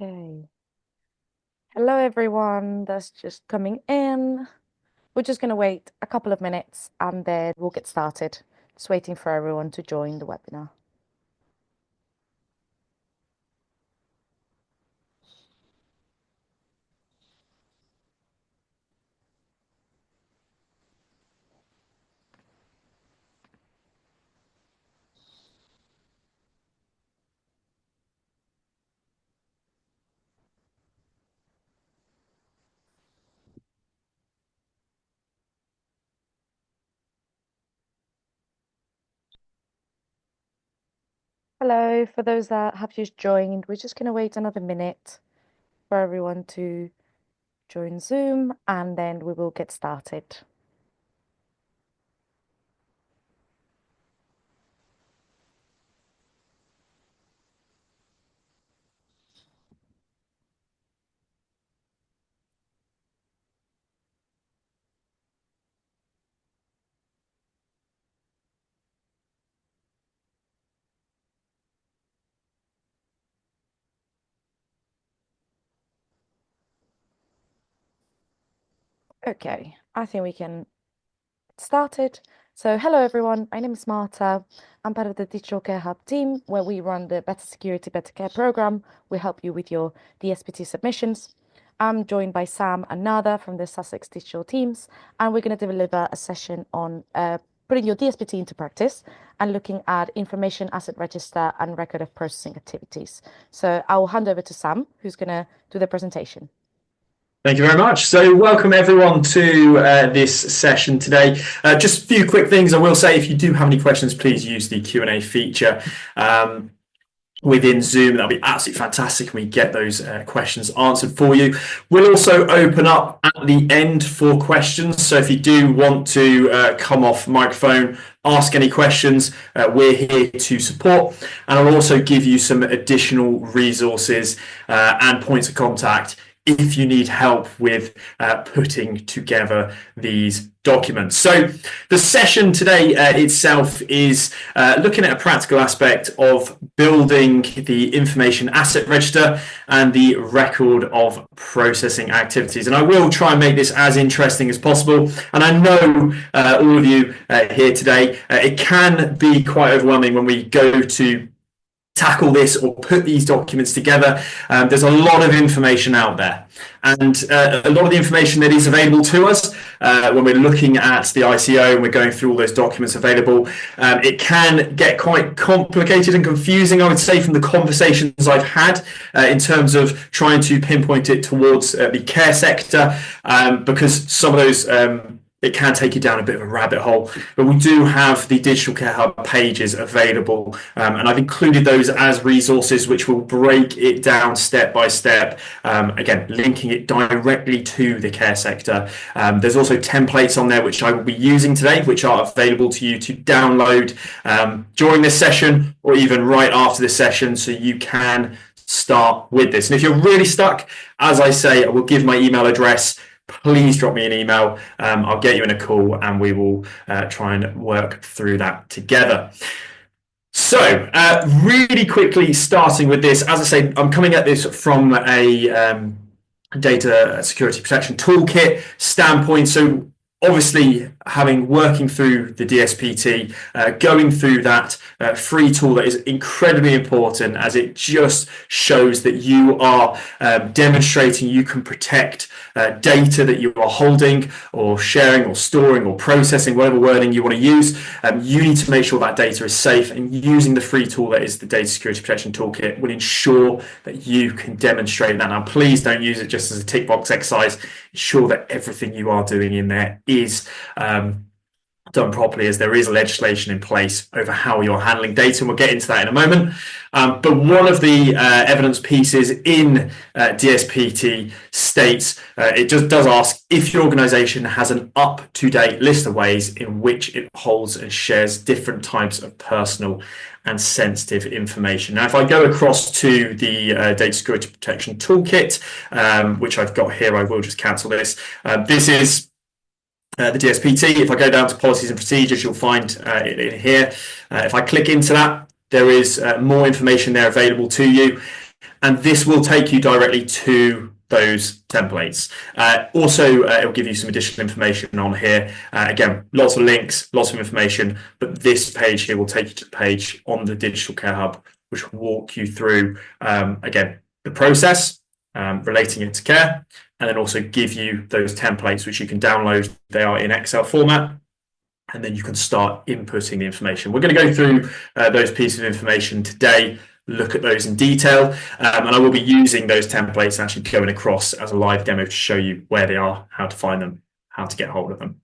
Okay. Hello, everyone that's just coming in. We're just going to wait a couple of minutes and then we'll get started. Just waiting for everyone to join the webinar. Hello, for those that have just joined, we're just going to wait another minute for everyone to join Zoom and then we will get started. Okay, I think we can get started. So, hello everyone, my name is Marta. I'm part of the Digital Care Hub team where we run the Better Security, Better Care program. We help you with your DSPT submissions. I'm joined by Sam and Nada from the Sussex Digital teams, and we're going to deliver a session on putting your DSPT into practice and looking at information asset register and record of processing activities. So I will hand over to Sam, who's going to do the presentation. Thank you very much. So welcome everyone to this session today. Just a few quick things I will say. If you do have any questions, please use the Q&A feature within Zoom. That'll be absolutely fantastic and we get those questions answered for you. We'll also open up at the end for questions. So if you do want to come off microphone, ask any questions, we're here to support. And I'll also give you some additional resources and points of contact if you need help with putting together these documents. So the session today itself is looking at a practical aspect of building the information asset register and the record of processing activities. And I will try and make this as interesting as possible. And I know all of you here today, it can be quite overwhelming when we go to tackle this or put these documents together. There's a lot of information out there, and a lot of the information that is available to us when we're looking at the ICO and we're going through all those documents available, it can get quite complicated and confusing, I would say, from the conversations I've had in terms of trying to pinpoint it towards the care sector, because some of those it can take you down a bit of a rabbit hole, but we do have the Digital Care Hub pages available, and I've included those as resources which will break it down step by step, again, linking it directly to the care sector. There's also templates on there which I will be using today, which are available to you to download during this session or even right after this session, so you can start with this. And if you're really stuck, as I say, I will give my email address. Please drop me an email. I'll get you in a call and we will try and work through that together. So really quickly starting with this, as I say, I'm coming at this from a data security protection toolkit standpoint. So obviously, working through the DSPT, going through that free tool that is incredibly important, as it just shows that you are demonstrating you can protect data that you are holding or sharing or storing or processing, whatever wording you want to use. You need to make sure that data is safe, and using the free tool that is the Data Security Protection Toolkit will ensure that you can demonstrate that. Now, please don't use it just as a tick box exercise. Ensure that everything you are doing in there is done properly, as there is legislation in place over how you're handling data, and we'll get into that in a moment. But one of the evidence pieces in DSPT states, it just does ask if your organization has an up-to-date list of ways in which it holds and shares different types of personal and sensitive information. Now, if I go across to the Data Security Protection Toolkit, which I've got here, I will just cancel this. This is the DSPT. If I go down to policies and procedures, you'll find it in here. If I click into that, there is more information there available to you. and this will take you directly to those templates. Also, it will give you some additional information on here. Again, lots of links, lots of information, but this page here will take you to the page on the Digital Care Hub, which will walk you through, again, the process, relating it to care, and then also give you those templates, which you can download. They are in Excel format, and then you can start inputting the information. We're going to go through those pieces of information today, look at those in detail, and I will be using those templates and actually going across as a live demo to show you where they are, how to find them, how to get hold of them.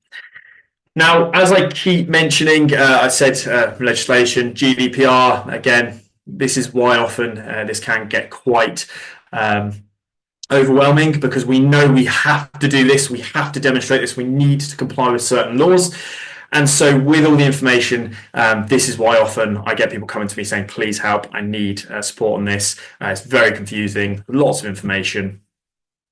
Now, as I keep mentioning, I said legislation, GDPR, again, this is why often this can get quite overwhelming, because we know we have to do this, we have to demonstrate this, we need to comply with certain laws. And so with all the information, this is why often I get people coming to me saying, please help, I need support on this. It's very confusing, lots of information.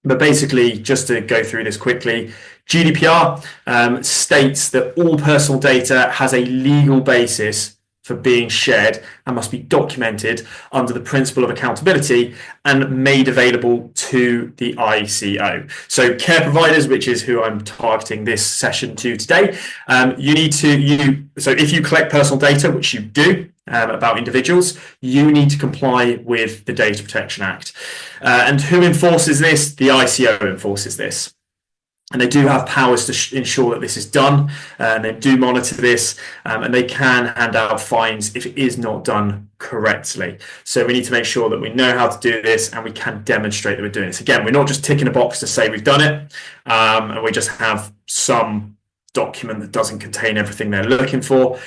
But basically, just to go through this quickly, GDPR states that all personal data has a legal basis for being shared and must be documented under the principle of accountability and made available to the ICO. So care providers, which is who I'm targeting this session to today, so if you collect personal data, which you do, about individuals, you need to comply with the Data Protection Act. And who enforces this? The ICO enforces this. And they do have powers to ensure that this is done, and they do monitor this, and they can hand out fines if it is not done correctly. So we need to make sure that we know how to do this and we can demonstrate that we're doing this. Again, we're not just ticking a box to say we've done it, and we just have some document that doesn't contain everything they're looking for.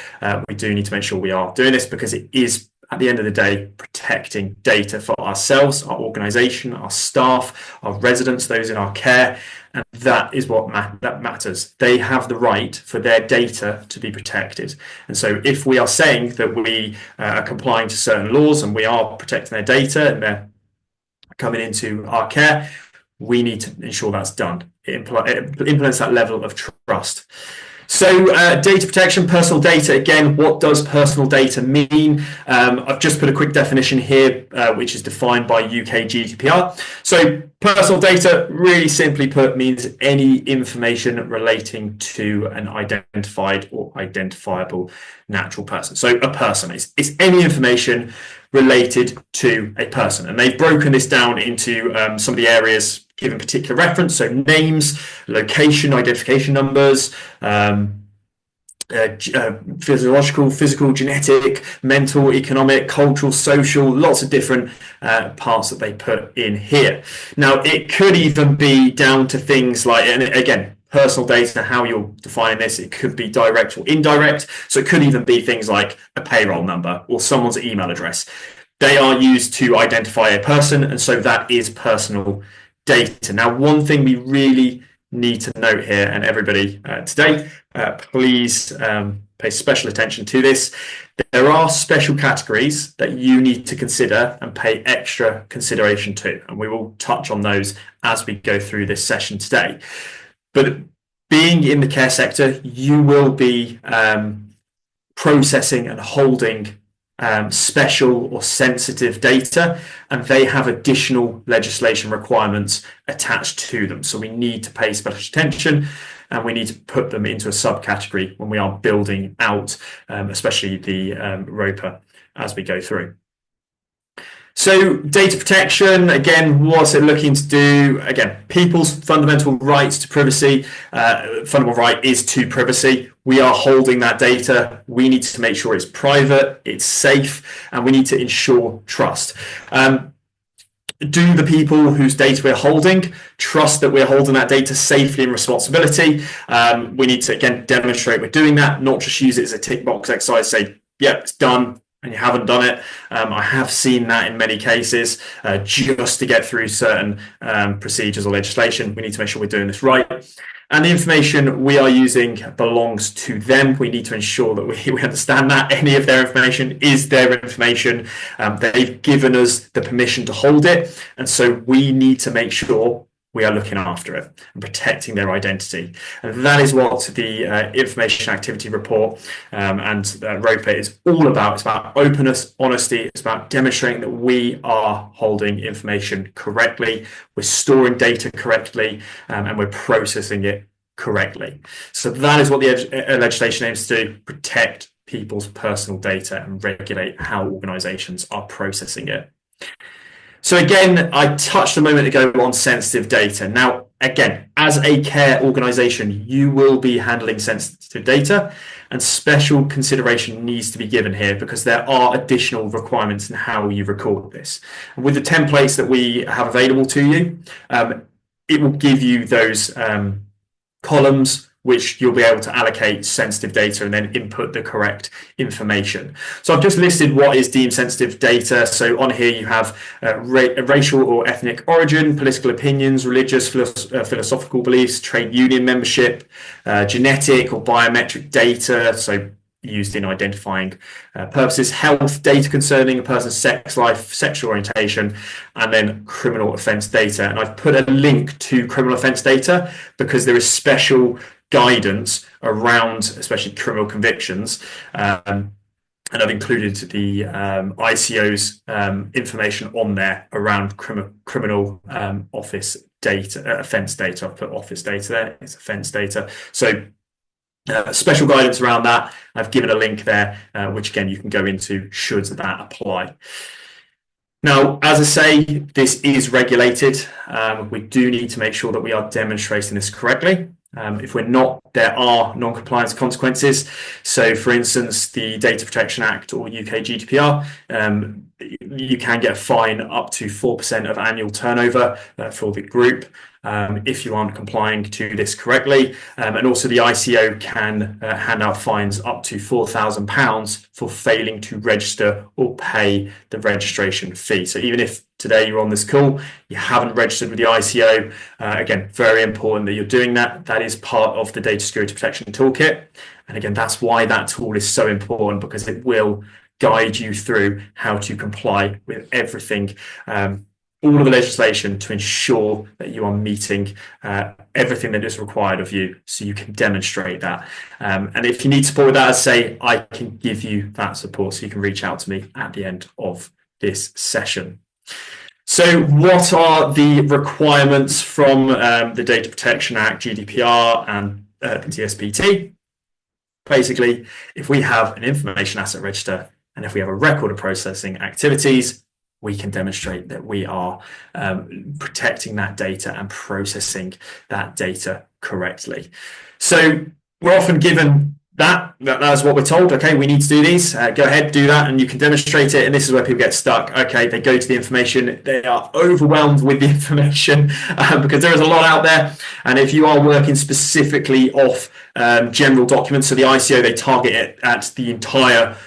We do need to make sure we are doing this, because it is, at the end of the day, protecting data for ourselves, our organisation, our staff, our residents, those in our care, and that is what that matters. They have the right for their data to be protected. And so if we are saying that we are complying to certain laws and we are protecting their data and they're coming into our care, we need to ensure that's done. It implements that level of trust. So data protection, personal data, again, what does personal data mean? I've just put a quick definition here, which is defined by UK GDPR. So personal data, really simply put, means any information relating to an identified or identifiable natural person. So a person, it's any information related to a person. And they've broken this down into some of the areas given particular reference, so names, location, identification numbers, physiological, physical, genetic, mental, economic, cultural, social, lots of different parts that they put in here. Now, it could even be down to things like, and again, personal data, how you're defining this, it could be direct or indirect. So it could even be things like a payroll number or someone's email address. They are used to identify a person, and so that is personal data. Now, one thing we really need to note here, and everybody today, please pay special attention to this. There are special categories that you need to consider and pay extra consideration to, and we will touch on those as we go through this session today. But being in the care sector, you will be processing and holding special or sensitive data, and they have additional legislation requirements attached to them. So we need to pay special attention, and we need to put them into a subcategory when we are building out, especially the ROPA as we go through. So data protection, again, what's it looking to do? Again, people's fundamental rights to privacy. Fundamental right is to privacy. We are holding that data. We need to make sure it's private, it's safe, and we need to ensure trust. Do the people whose data we're holding trust that we're holding that data safely and responsibility? We need to, again, demonstrate we're doing that, not just use it as a tick box exercise, say, yeah, it's done, and you haven't done it. I have seen that in many cases, just to get through certain procedures or legislation. We need to make sure we're doing this right. And the information we are using belongs to them. We need to ensure that we understand that any of their information is their information. They've given us the permission to hold it. And so we need to make sure we are looking after it and protecting their identity. And that is what the Information Activity Report and ROPA is all about. It's about openness, honesty. It's about demonstrating that we are holding information correctly, we're storing data correctly, and we're processing it correctly. So that is what the legislation aims to do: protect people's personal data and regulate how organizations are processing it. So again, I touched a moment ago on sensitive data. Now, again, as a care organization, you will be handling sensitive data, and special consideration needs to be given here because there are additional requirements in how you record this. And with the templates that we have available to you, it will give you those columns which you'll be able to allocate sensitive data and then input the correct information. So I've just listed what is deemed sensitive data. So on here you have racial or ethnic origin, political opinions, religious, philosophical beliefs, trade union membership, genetic or biometric data, so used in identifying purposes, health data concerning a person's sex life, sexual orientation, and then criminal offence data. And I've put a link to criminal offence data because there is special guidance around especially criminal convictions, and I've included the ICO's information on there around criminal office data, offence data. I've put office data there, it's offence data. So special guidance around that. I've given a link there, which again you can go into should that apply. Now, as I say, this is regulated. We do need to make sure that we are demonstrating this correctly. If we're not, there are non-compliance consequences. So, for instance, the Data Protection Act or UK GDPR, you can get a fine up to 4% of annual turnover for the group if you aren't complying to this correctly. And also the ICO can hand out fines up to £4,000 for failing to register or pay the registration fee. So even if today you're on this call, you haven't registered with the ICO, again, very important that you're doing that. That is part of the Data Security Protection Toolkit. And again, that's why that tool is so important, because it will guide you through how to comply with everything, all of the legislation, to ensure that you are meeting everything that is required of you, so you can demonstrate that. And if you need support with that, as I say, I can give you that support, so you can reach out to me at the end of this session. So what are the requirements from the Data Protection Act, GDPR, and the DSPT? Basically, if we have an information asset register and if we have a record of processing activities, we can demonstrate that we are protecting that data and processing that data correctly. So we're often given that's what we're told. Okay, we need to do these. Go ahead, do that, and you can demonstrate it. And this is where people get stuck. Okay, they go to the information, they are overwhelmed with the information because there is a lot out there. And if you are working specifically off general documents, so the ICO, they target it at the entire.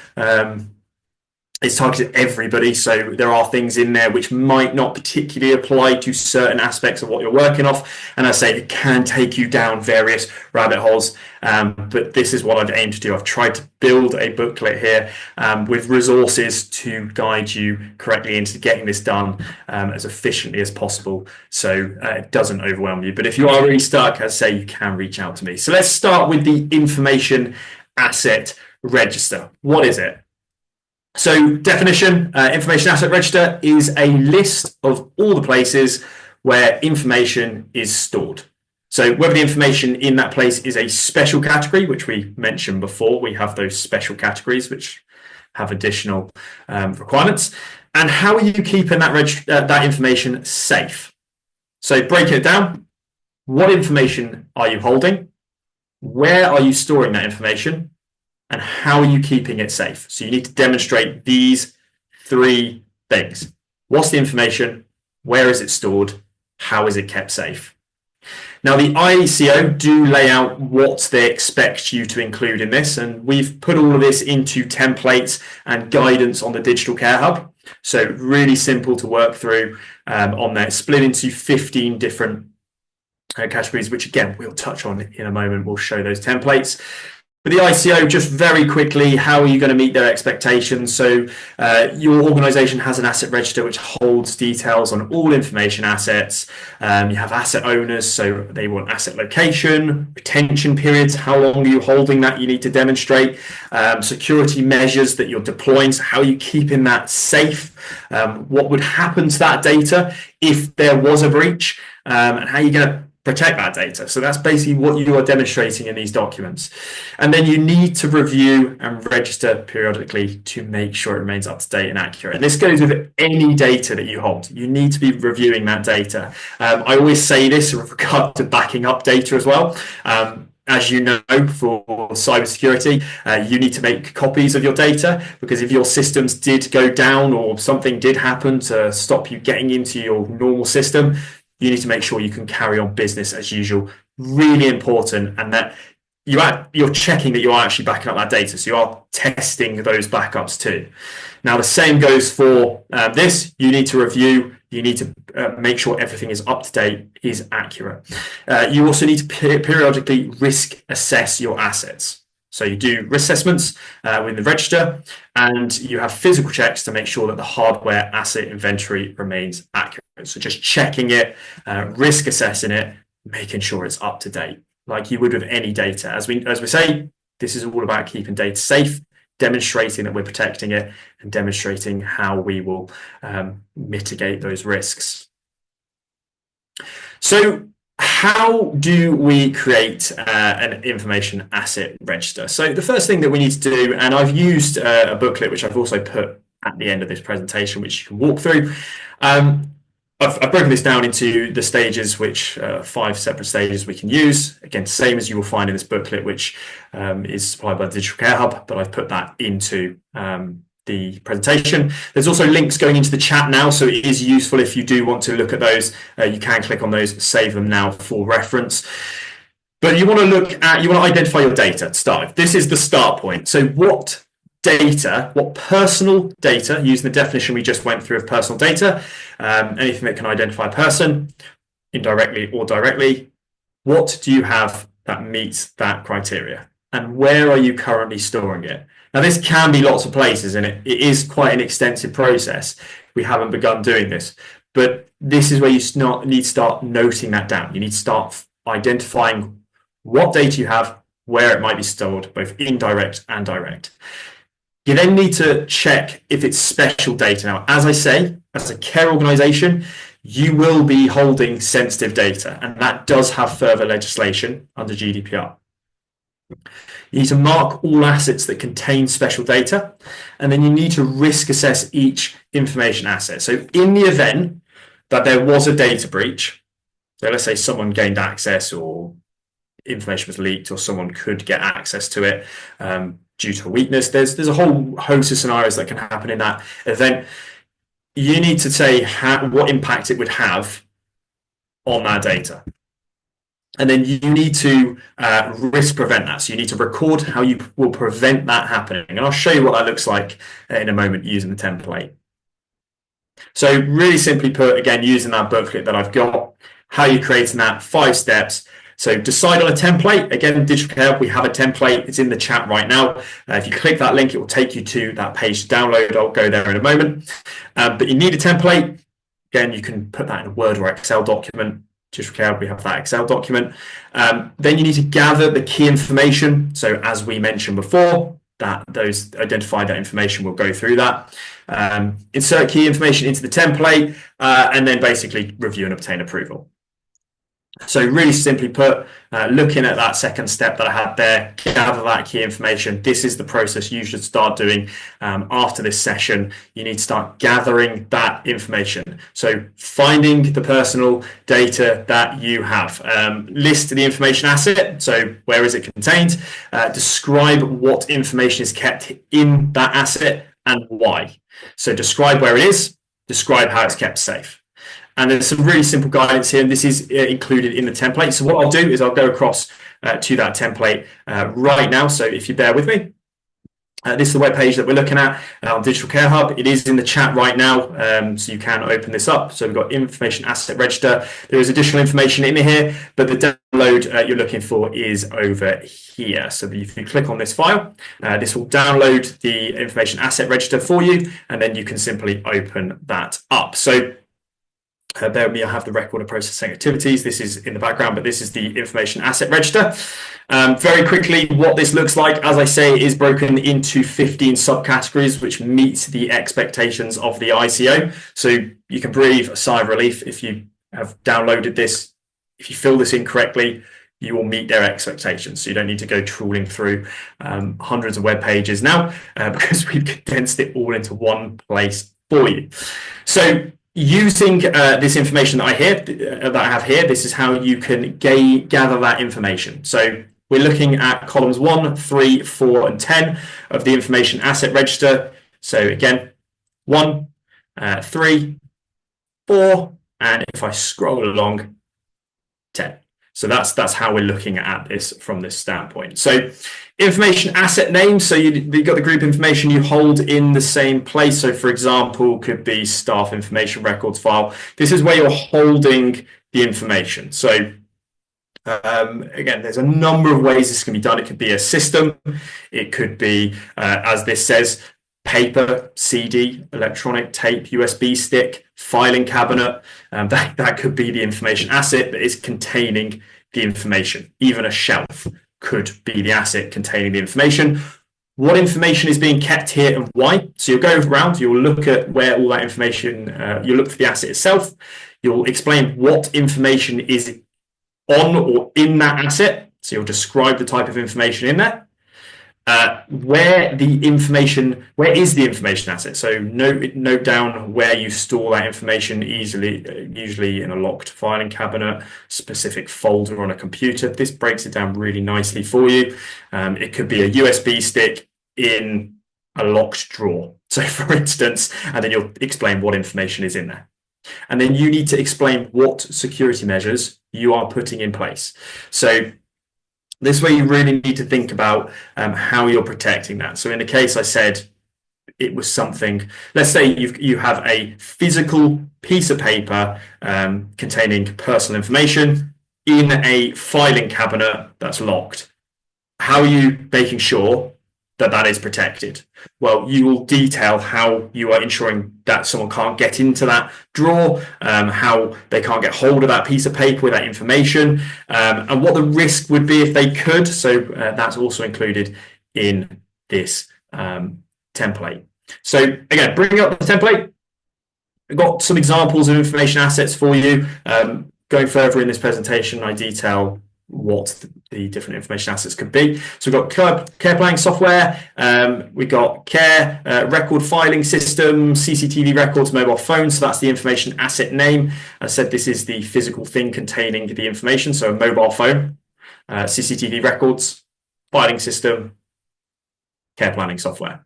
It's targeted everybody, so there are things in there which might not particularly apply to certain aspects of what you're working off, and I say it can take you down various rabbit holes, but this is what I've aimed to do. I've tried to build a booklet here with resources to guide you correctly into getting this done as efficiently as possible, so it doesn't overwhelm you. But if you are really stuck, as I say, you can reach out to me. So let's start with the Information Asset Register. What is it? So definition, information asset register is a list of all the places where information is stored. So whether the information in that place is a special category, which we mentioned before, we have those special categories which have additional requirements, and how are you keeping that information safe? So breaking it down, what information are you holding? Where are you storing that information? And how are you keeping it safe? So you need to demonstrate these three things. What's the information? Where is it stored? How is it kept safe? Now, the ICO do lay out what they expect you to include in this, and we've put all of this into templates and guidance on the Digital Care Hub. So really simple to work through on there, split into 15 different categories, which again, we'll touch on in a moment. We'll show those templates. For the ICO, just very quickly, how are you going to meet their expectations? So your organization has an asset register which holds details on all information assets. You have asset owners, so they want asset location, retention periods, how long are you holding that you need to demonstrate, security measures that you're deploying, so how are you keeping that safe, what would happen to that data if there was a breach, and how are you going to protect that data. So that's basically what you are demonstrating in these documents. And then you need to review and register periodically to make sure it remains up to date and accurate. And this goes with any data that you hold. You need to be reviewing that data. I always say this with regard to backing up data as well. As you know, for cybersecurity, you need to make copies of your data, because if your systems did go down or something did happen to stop you getting into your normal system, you need to make sure you can carry on business as usual. Really important, and that you're checking that you are actually backing up that data. So you are testing those backups too. Now, the same goes for this. You need to review. You need to make sure everything is up to date, is accurate. You also need to periodically risk assess your assets. So you do risk assessments within the register, and you have physical checks to make sure that the hardware asset inventory remains accurate. So just checking it, risk assessing it, making sure it's up to date, like you would with any data. As we say, this is all about keeping data safe, demonstrating that we're protecting it, and demonstrating how we will mitigate those risks. So how do we create an information asset register? So the first thing that we need to do, and I've used a booklet which I've also put at the end of this presentation, which you can walk through. I've broken this down into the stages, which 5 separate stages we can use. Again, same as you will find in this booklet, which is supplied by the Digital Care Hub, but I've put that into the presentation. There's also links going into the chat now, so it is useful if you do want to look at those. You can click on those, save them now for reference. But you want to identify your data to start with. This is the start point. So what personal data, using the definition we just went through of personal data, anything that can identify a person, indirectly or directly, what do you have that meets that criteria? And where are you currently storing it? Now, this can be lots of places, and it is quite an extensive process. We haven't begun doing this, but this is where you need to start noting that down. You need to start identifying what data you have, where it might be stored, both indirect and direct. You then need to check if it's special data. Now, as I say, as a care organization, you will be holding sensitive data, and that does have further legislation under GDPR. You need to mark all assets that contain special data, and then you need to risk assess each information asset. So in the event that there was a data breach, so let's say someone gained access or information was leaked or someone could get access to it due to a weakness, there's a whole host of scenarios that can happen in that event. You need to say what impact it would have on that data. And then you need to risk prevent that. So you need to record how you will prevent that happening. And I'll show you what that looks like in a moment using the template. So really simply put, again, using that booklet that I've got, how you're creating that, 5 steps. So decide on a template. Again, Digital Care Hub, we have a template. It's in the chat right now. If you click that link, it will take you to that page to download. I'll go there in a moment. But you need a template. Again, you can put that in a Word or Excel document. Digital Care Hub, we have that Excel document. Then you need to gather the key information. So as we mentioned before, identify that information, we'll go through that. Insert key information into the template, and then basically review and obtain approval. So really simply put, looking at that second step that I had there, gather that key information. This is the process you should start doing after this session. You need to start gathering that information. So finding the personal data that you have. List the information asset. So where is it contained? Describe what information is kept in that asset and why. So describe where it is, describe how it's kept safe. And there's some really simple guidance here, and this is included in the template. So what I'll do is I'll go across to that template right now. So if you bear with me, This is the web page that we're looking at on Digital Care Hub. It is in the chat right now, so you can open this up. So we've got Information Asset Register. There is additional information in here, but the download you're looking for is over here. So if you click on this file, this will download the Information Asset Register for you, and then you can simply open that up. So bear with me, I have the record of processing activities. This is in the background, but this is the Information Asset Register. Very quickly, what this looks like, as I say, it is broken into 15 subcategories, which meet the expectations of the ICO. So you can breathe a sigh of relief if you have downloaded this. If you fill this in correctly, you will meet their expectations. So you don't need to go trawling through hundreds of web pages now, because we've condensed it all into one place for you. So using this information that I have here, this is how you can gather that information. So we're looking at columns 1, 3, 4, and 10 of the Information Asset Register. So again, 1, 3, 4, and if I scroll along, 10. So that's how we're looking at this from this standpoint. So information asset name, so you've got the group information you hold in the same place. So for example, could be staff information records file. This is where you're holding the information. So again, there's a number of ways this can be done. It could be a system. It could be, as this says, paper, CD, electronic tape, USB stick, filing cabinet. That could be the information asset that is containing the information. Even a shelf could be the asset containing the information. What information is being kept here and why? So you'll go around, you'll look at where all that information, you'll look for the asset itself. You'll explain what information is on or in that asset. So you'll describe the type of information in there. Where is the information asset? So note down where you store that information easily, usually in a locked filing cabinet, specific folder on a computer. This breaks it down really nicely for you. It could be a USB stick in a locked drawer. So for instance, and then you'll explain what information is in there. And then you need to explain what security measures you are putting in place. So this is where you really need to think about how you're protecting that. So in the case I said it was something, let's say you have a physical piece of paper containing personal information in a filing cabinet that's locked. How are you making sure that that is protected? Well, you will detail how you are ensuring that someone can't get into that drawer, how they can't get hold of that piece of paper with that information, and what the risk would be if they could. So that's also included in this template. So again, bringing up the template, I've got some examples of information assets for you. Going further in this presentation, I detail what the different information assets could be. So we've got care planning software, we've got care record filing system, CCTV records, mobile phones. So that's the information asset name. I said this is the physical thing containing the information. So a mobile phone, CCTV records, filing system, care planning software.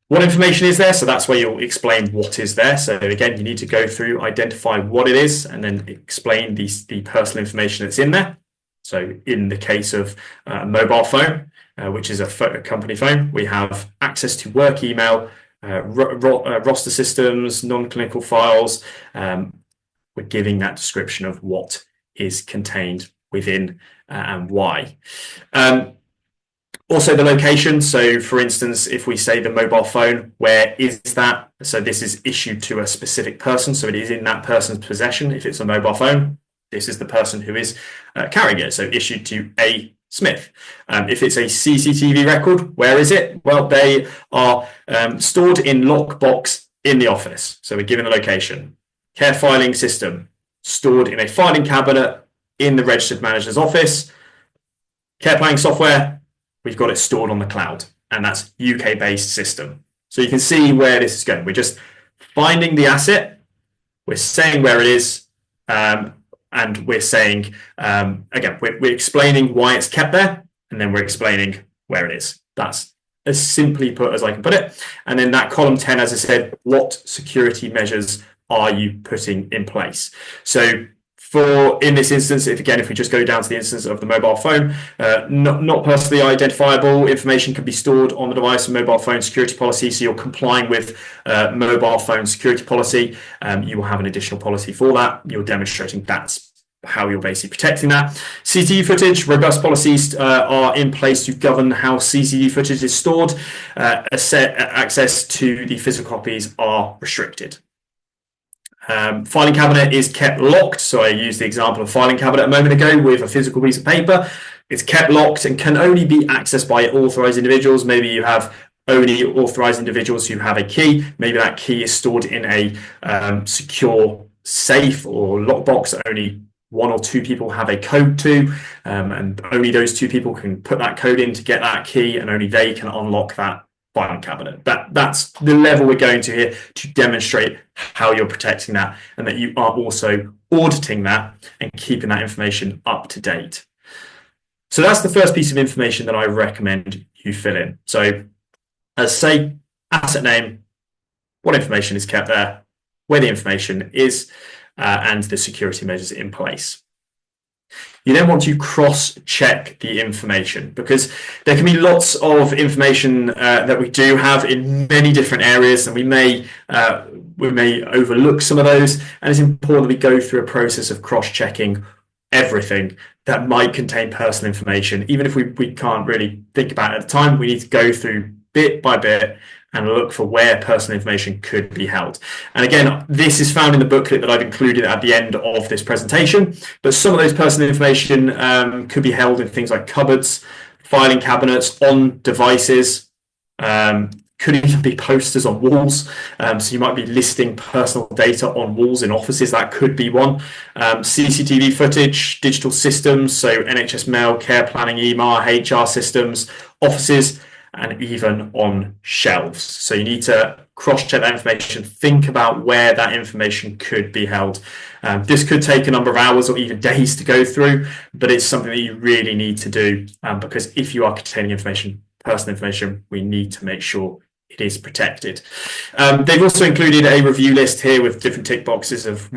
What information is there? So that's where you'll explain what is there. So again, you need to go through, identify what it is, and then explain the personal information that's in there. So in the case of a mobile phone, which is a company phone, we have access to work email, roster systems, non-clinical files. We're giving that description of what is contained within and why. Also the location. So for instance, if we say the mobile phone, where is that? So this is issued to a specific person. So it is in that person's possession. If it's a mobile phone, this is the person who is carrying it. So issued to A. Smith. If it's a CCTV record, where is it? Well, they are stored in lockbox in the office. So we're given the location. Care filing system, stored in a filing cabinet in the registered manager's office. Care planning software, we've got it stored on the cloud, and that's UK-based system. So you can see where this is going. We're just finding the asset, we're saying where it is, and we're saying, again, we're explaining why it's kept there, and then we're explaining where it is. That's as simply put as I can put it. And then that column 10, as I said, what security measures are you putting in place? So in this instance, if we just go down to the instance of the mobile phone, not personally identifiable information can be stored on the device and mobile phone security policy. So you're complying with mobile phone security policy. You will have an additional policy for that. You're demonstrating that's how you're basically protecting that. CCTV footage, robust policies are in place to govern how CCTV footage is stored. Access to the physical copies are restricted. Filing cabinet is kept locked. So I used the example of filing cabinet a moment ago with a physical piece of paper. It's kept locked and can only be accessed by authorized individuals. Maybe you have only authorized individuals who have a key. Maybe that key is stored in a secure safe or lockbox that only one or two people have a code to, and only those two people can put that code in to get that key, and only they can unlock that filing cabinet. That's the level we're going to here to demonstrate how you're protecting that and that you are also auditing that and keeping that information up to date. So that's the first piece of information that I recommend you fill in. So as say, asset name, what information is kept there, where the information is, and the security measures in place. You then want to cross-check the information because there can be lots of information that we do have in many different areas, and we may overlook some of those. And it's important that we go through a process of cross-checking everything that might contain personal information. Even if we can't really think about it at the time, we need to go through bit by bit and look for where personal information could be held. And again, this is found in the booklet that I've included at the end of this presentation, but some of those personal information could be held in things like cupboards, filing cabinets, on devices, could even be posters on walls. So you might be listing personal data on walls in offices. That could be one. CCTV footage, digital systems, so NHS mail, care planning, EMR, HR systems, offices, and even on shelves. So you need to cross-check that information, think about where that information could be held. This could take a number of hours or even days to go through, but it's something that you really need to do because if you are containing information, personal information, we need to make sure it is protected. They've also included a review list here with different tick boxes of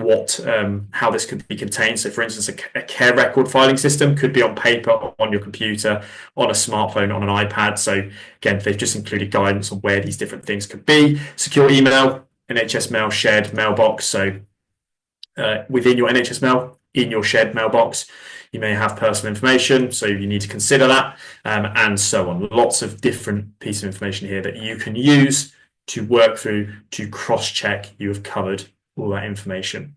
how this could be contained. So for instance, a care record filing system could be on paper, on your computer, on a smartphone, on an iPad. So again, they've just included guidance on where these different things could be. Secure email, NHS mail, shared mailbox. So within your NHS mail, in your shared mailbox, you may have personal information, so you need to consider that, and so on. Lots of different pieces of information here that you can use to work through to cross-check you have covered all that information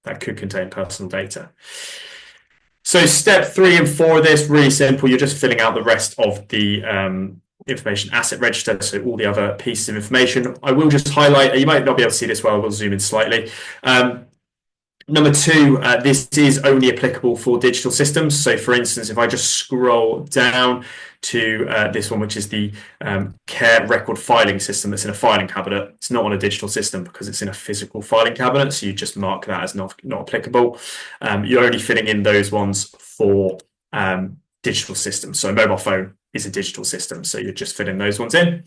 that could contain personal data. So step 3 and 4 of this, really simple. You're just filling out the rest of the information asset register, so all the other pieces of information. I will just highlight, you might not be able to see this well, we'll zoom in slightly. Number 2, this is only applicable for digital systems. So for instance, if I just scroll down to this one, which is the care record filing system that's in a filing cabinet, it's not on a digital system because it's in a physical filing cabinet. So you just mark that as not applicable. You're only filling in those ones for digital systems. So a mobile phone is a digital system. So you're just filling those ones in.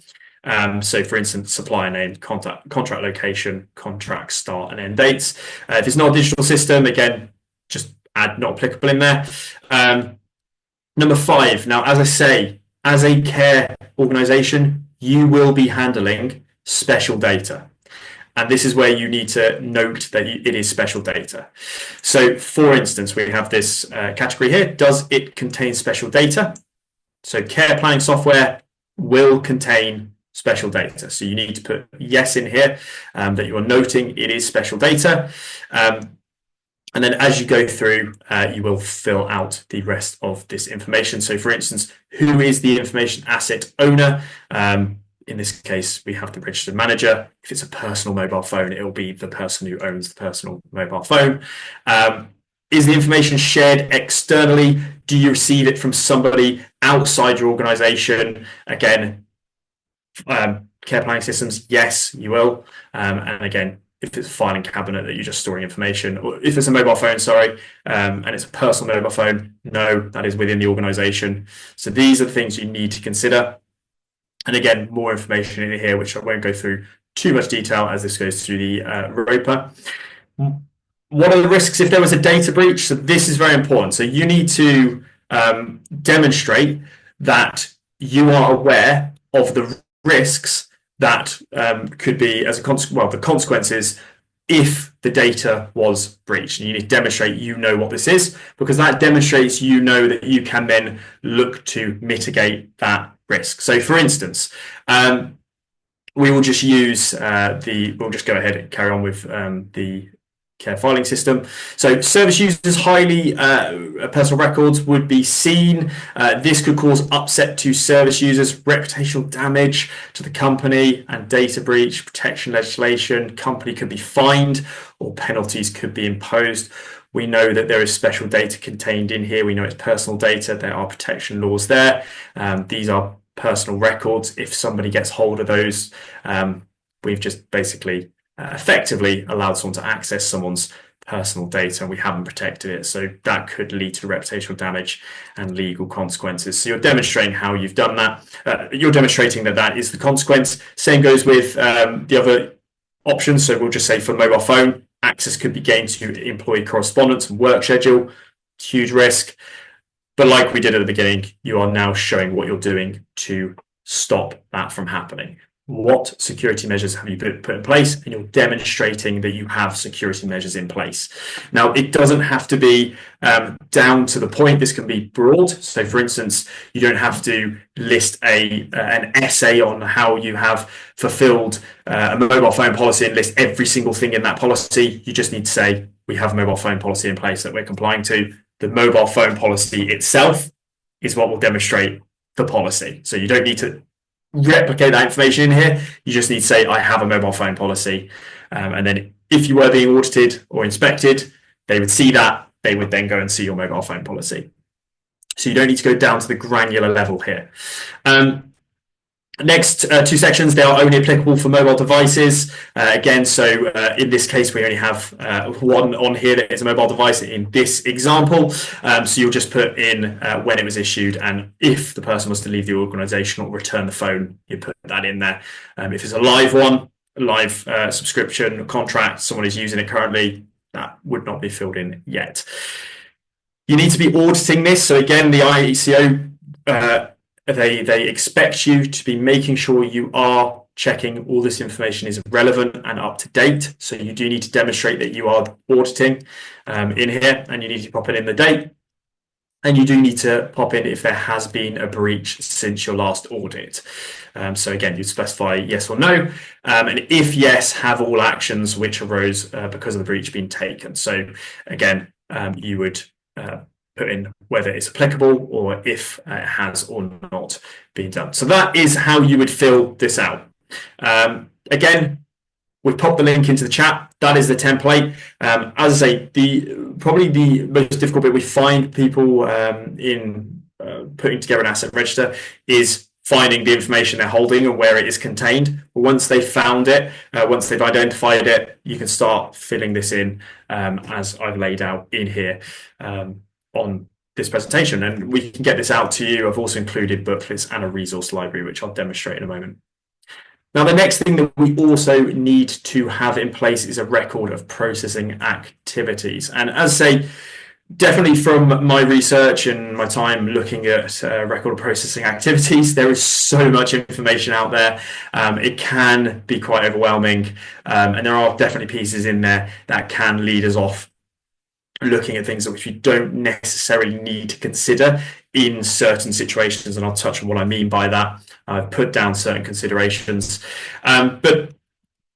So for instance, supplier name, contract location, contract start and end dates. If it's not a digital system, again, just add not applicable in there. Number 5, now, as I say, as a care organization, you will be handling special data. And this is where you need to note that it is special data. So for instance, we have this category here. Does it contain special data? So care planning software will contain special data. So you need to put yes in here, that you are noting it is special data. And then as you go through, you will fill out the rest of this information. So for instance, who is the information asset owner? In this case, we have the registered manager. If it's a personal mobile phone, it will be the person who owns the personal mobile phone. Is the information shared externally? Do you receive it from somebody outside your organization? Again, care planning systems, yes, you will. And again, if it's a filing cabinet that you're just storing information, or if it's a mobile phone, and it's a personal mobile phone, no, that is within the organization. So these are the things you need to consider. And again, more information in here, which I won't go through too much detail as this goes through the ROPA. what are the risks if there was a data breach? So this is very important. So you need to demonstrate that you are aware of the risks that could be as a consequence, well, the consequences if the data was breached. And you need to demonstrate you know what this is, because that demonstrates you know that you can then look to mitigate that risk. So for instance, we will just use we'll just go ahead and carry on with the care filing system. So service users highly personal records would be seen. This could cause upset to service users, reputational damage to the company, and data breach protection legislation. Company could be fined or penalties could be imposed. We know that there is special data contained in here. We know it's personal data. There are protection laws there. These are personal records. If somebody gets hold of those, we've just basically effectively allowed someone to access someone's personal data and we haven't protected it. So that could lead to reputational damage and legal consequences. So you're demonstrating how you've done that. You're demonstrating that that is the consequence. Same goes with the other options. So we'll just say for mobile phone, access could be gained to employee correspondence and work schedule. Huge risk. But like we did at the beginning, you are now showing what you're doing to stop that from happening. What security measures have you put in place? And you're demonstrating that you have security measures in place. Now, it doesn't have to be down to the point. This can be broad. So, for instance, you don't have to list an essay on how you have fulfilled a mobile phone policy and list every single thing in that policy. You just need to say, we have a mobile phone policy in place that we're complying to. The mobile phone policy itself is what will demonstrate the policy. So you don't need to replicate that information in here. You just need to say, I have a mobile phone policy. And then if you were being audited or inspected, they would see that. They would then go and see your mobile phone policy. So you don't need to go down to the granular level here. Next two sections, they are only applicable for mobile devices. Again, so in this case, we only have one on here that is a mobile device in this example. So you'll just put in when it was issued, and if the person was to leave the organisation or return the phone, you put that in there. If it's a live one, live subscription contract, someone is using it currently, that would not be filled in yet. You need to be auditing this. So again, the IECO they expect you to be making sure you are checking all this information is relevant and up to date. So you do need to demonstrate that you are auditing in here, and you need to pop it in the date. And you do need to pop in if there has been a breach since your last audit. So again, you specify yes or no. And if yes, have all actions which arose because of the breach being taken. So again, you would put in whether it's applicable or if it has or not been done. So that is how you would fill this out. Again, we've popped the link into the chat. That is the template. As I say, probably the most difficult bit we find people in putting together an asset register is finding the information they're holding and where it is contained. But once they've found it, once they've identified it, you can start filling this in as I've laid out in here on this presentation, and we can get this out to you. I've also included booklets and a resource library, which I'll demonstrate in a moment. Now, the next thing that we also need to have in place is a record of processing activities. And as I say, definitely from my research and my time looking at record of processing activities, there is so much information out there. It can be quite overwhelming, and there are definitely pieces in there that can lead us off looking at things which we don't necessarily need to consider in certain situations, and I'll touch on what I mean by that. I've put down certain considerations, but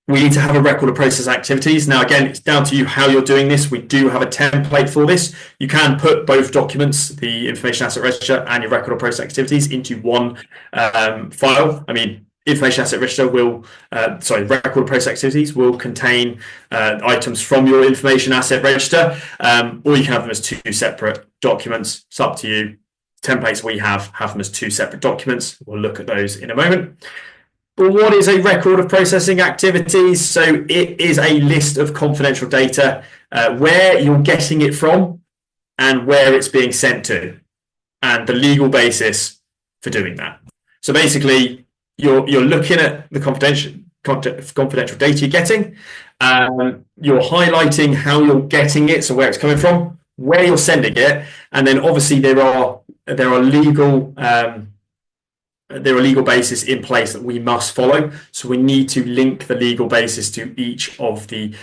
we need to have a record of process activities. Now, again, it's down to you how you're doing this. We do have a template for this. You can put both documents, the information asset register and your record of process activities, into one file. I mean, information asset register will, record of process activities will contain items from your information asset register, or you can have them as two separate documents. It's up to you. Templates we have them as two separate documents. We'll look at those in a moment. But what is a record of processing activities? So it is a list of confidential data, where you're getting it from and where it's being sent to, and the legal basis for doing that. So basically, you're looking at the confidential data you're getting, You're highlighting how you're getting it, so where it's coming from, where you're sending it, and then obviously there are legal basis in place that we must follow. So we need to link the legal basis to each of the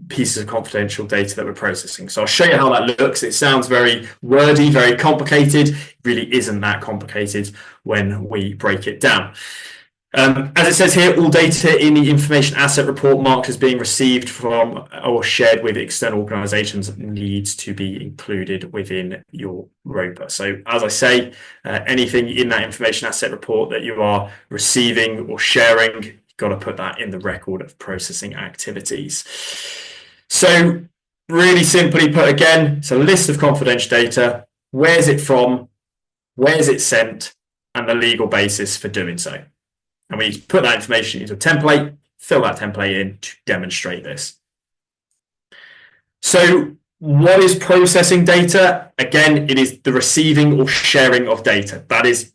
pieces of confidential data that we're processing. So I'll show you how that looks. It sounds very wordy, very complicated. It really isn't that complicated when we break it down. As it says here, all data in the information asset report marked as being received from or shared with external organizations needs to be included within your ROPA. So as I say, anything in that information asset report that you are receiving or sharing, you've got to put that in the record of processing activities. So really simply put, again, it's a list of confidential data. Where's it from? Where's it sent? And the legal basis for doing so. And we put that information into a template, fill that template in to demonstrate this. So what is processing data? Again, it is the receiving or sharing of data. That is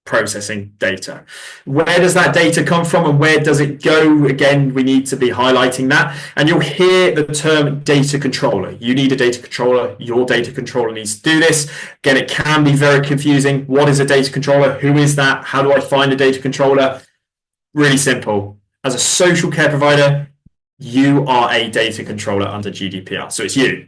processing data. Where does that data come from and where does it go? Again, we need to be highlighting that. And you'll hear the term data controller. You need a data controller. Your data controller needs to do this. Again, it can be very confusing. What is a data controller? Who is that? How do I find a data controller? Really simple. As a social care provider, you are a data controller under GDPR. So it's you.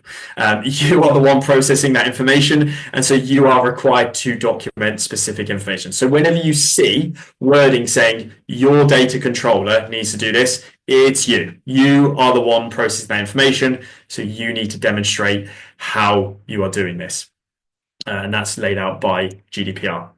You are the one processing that information. And so you are required to document specific information. So whenever you see wording saying your data controller needs to do this, it's you. You are the one processing that information. So you need to demonstrate how you are doing this. And that's laid out by GDPR.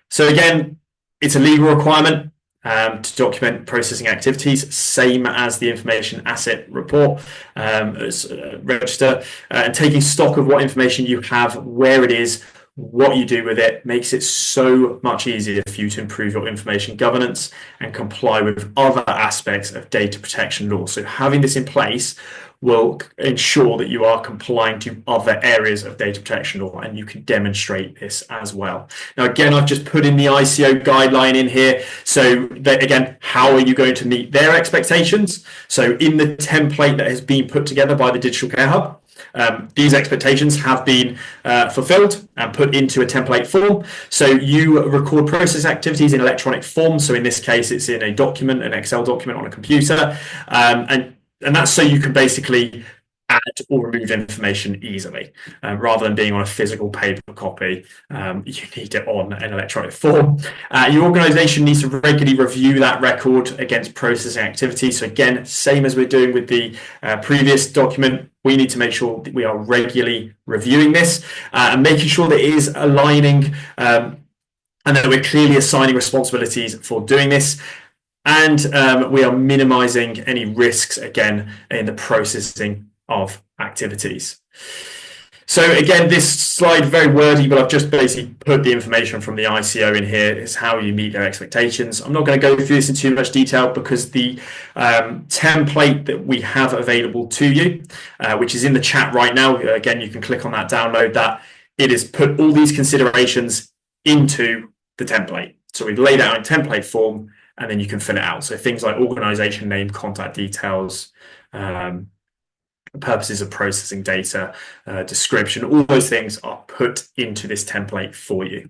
So again, it's a legal requirement. To document processing activities, same as the information asset report register, and taking stock of what information you have, where it is, what you do with it, makes it so much easier for you to improve your information governance and comply with other aspects of data protection law. So having this in place will ensure that you are complying to other areas of data protection law, and you can demonstrate this as well. Now, again, I've just put in the ICO guideline in here. So that, again, how are you going to meet their expectations? So in the template that has been put together by the Digital Care Hub, these expectations have been fulfilled and put into a template form. So you record process activities in electronic form. So in this case, it's in a document, an Excel document on a computer. And that's so you can basically add or remove information easily, rather than being on a physical paper copy. You need it on an electronic form. Your organization needs to regularly review that record against processing activities. So again, same as we're doing with the previous document, we need to make sure that we are regularly reviewing this and making sure that it is aligning and that we're clearly assigning responsibilities for doing this. And we are minimizing any risks, again, in the processing of activities. So again, this slide, very wordy, but I've just basically put the information from the ICO in here. Is how you meet their expectations. I'm not going to go through this in too much detail because the template that we have available to you, which is in the chat right now, again, you can click on that, download that. It has put all these considerations into the template. So we've laid out in template form, and then you can fill it out. So things like organization name, contact details, purposes of processing data, description, all those things are put into this template for you.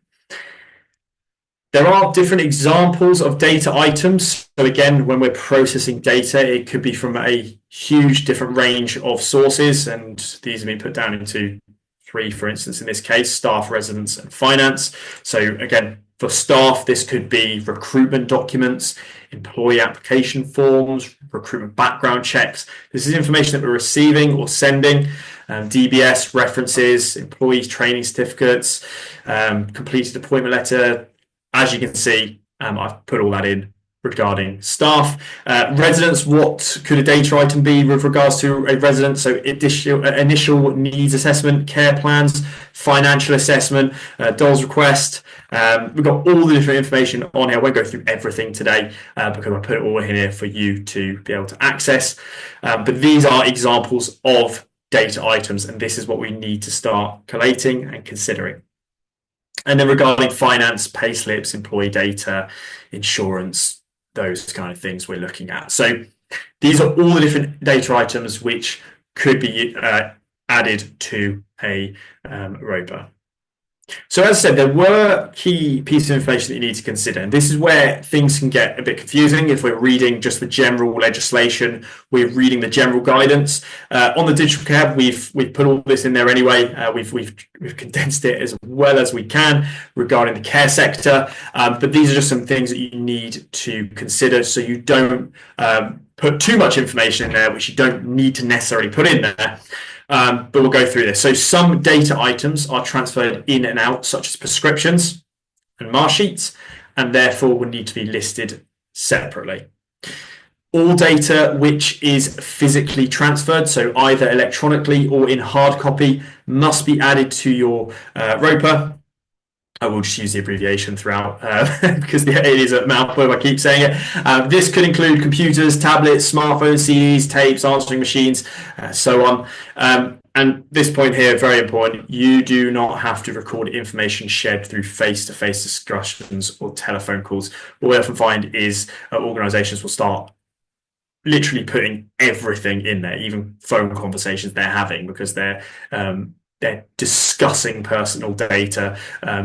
There are different examples of data items. So again, when we're processing data, it could be from a huge different range of sources. And these have been put down into 3, for instance, in this case, staff, residents, and finance. So again, for staff, this could be recruitment documents, employee application forms, recruitment background checks. This is information that we're receiving or sending, DBS references, employees training certificates, completed appointment letter. As you can see, I've put all that in regarding staff. Residents, what could a data item be with regards to a resident? So initial needs assessment, care plans, financial assessment, DOLS request. We've got all the different information on here. I won't go through everything today because I put it all in here for you to be able to access. But these are examples of data items, and this is what we need to start collating and considering. And then regarding finance, pay slips, employee data, insurance, those kind of things we're looking at. So These are all the different data items which could be added to a ROPA. So as I said, there were key pieces of information that you need to consider. And this is where things can get a bit confusing if we're reading just the general legislation, we're reading the general guidance. On the digital care, we've put all this in there anyway. We've condensed it as well as we can regarding the care sector. But these are just some things that you need to consider so you don't put too much information in there, which you don't need to necessarily put in there. But we'll go through this. So some data items are transferred in and out, such as prescriptions and mark sheets, and therefore will need to be listed separately. All data which is physically transferred, so either electronically or in hard copy, must be added to your ROPA. I will just use the abbreviation throughout because it is a mouthful, I keep saying it. This could include computers, tablets, smartphones, CDs, tapes, answering machines, so on. And this point here, very important, you do not have to record information shared through face-to-face discussions or telephone calls. What we often find is organisations will start literally putting everything in there, even phone conversations they're having, because they're discussing personal data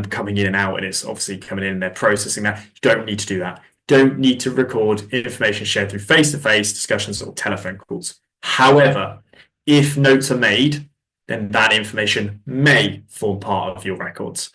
coming in and out, and it's obviously coming in and they're processing that. You don't need to do that. You don't need to record information shared through face-to-face discussions or telephone calls. However, if notes are made, then that information may form part of your records.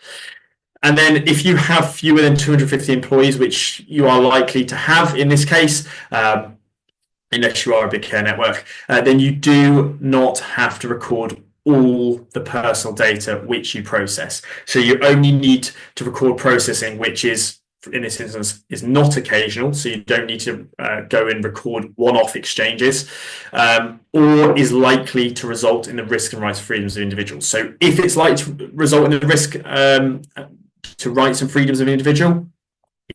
And then if you have fewer than 250 employees, which you are likely to have in this case, unless you are a big care network, then you do not have to record all the personal data which you process. So you only need to record processing, which is, in this instance, is not occasional. So you don't need to go and record one-off exchanges, or is likely to result in the risk and rights and freedoms of individuals. So if it's likely to result in the risk to rights and freedoms of an individual,